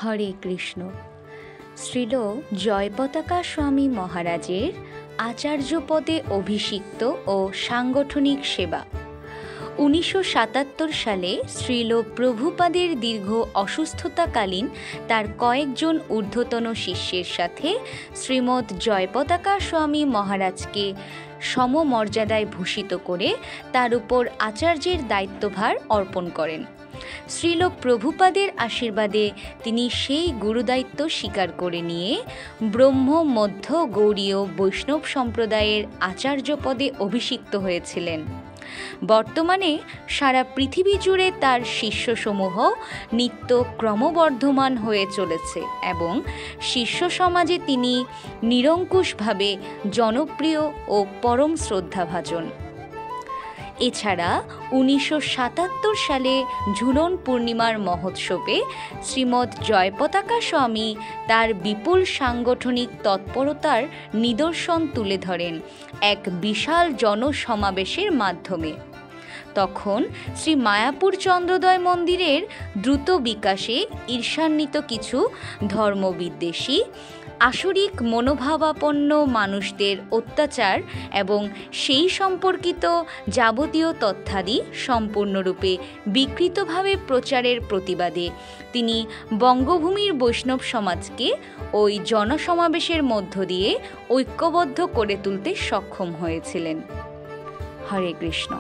হরে কৃষ্ণ। শ্রীল জয়পতাকা স্বামী মহারাজের আচার্য পদে অভিষিক্ত ও সাংগঠনিক সেবা। 1977 সালে শ্রীল প্রভুপাদের দীর্ঘ অসুস্থতাকালীন তার কয়েকজন ঊর্ধ্বতন শিষ্যের সাথে শ্রীমৎ জয়পতাকা স্বামী মহারাজকে সমমর্যাদায় ভূষিত করে তার উপর আচার্যের দায়িত্বভার অর্পণ করেন। শ্রীল প্রভুপাদের আশীর্বাদে তিনি সেই গুরুদায়িত্ব স্বীকার করে নিয়ে ব্রহ্ম মধ্য গৌড়ীয় বৈষ্ণব সম্প্রদায়ের আচার্য পদে অভিষিক্ত হয়েছিলেন। বর্তমানে সারা পৃথিবী জুড়ে তার শিষ্যসমূহ নিত্য ক্রমবর্ধমান হয়ে চলেছে এবং শিষ্য সমাজে তিনি নিরঙ্কুশভাবে জনপ্রিয় ও পরম শ্রদ্ধাভাজন। এছাড়া 1977 সালে ঝুলন পূর্ণিমার মহোৎসবে শ্রীমৎ জয়পতাকা স্বামী তার বিপুল সাংগঠনিক তৎপরতার নিদর্শন তুলে ধরেন এক বিশাল জনসমাবেশের মাধ্যমে। তখন শ্রী মায়াপুর চন্দ্রোদয় মন্দিরের দ্রুত বিকাশে ঈর্ষান্বিত কিছু ধর্মবিদ্বেষী আসরিক মনোভাবাপন্ন মানুষদের অত্যাচার এবং সেই সম্পর্কিত যাবতীয় তথ্যাদি সম্পূর্ণরূপে বিকৃতভাবে প্রচারের প্রতিবাদে তিনি বঙ্গভূমির বৈষ্ণব সমাজকে ওই জনসমাবেশের মধ্য দিয়ে ঐক্যবদ্ধ করে তুলতে সক্ষম হয়েছিলেন। হরে কৃষ্ণ।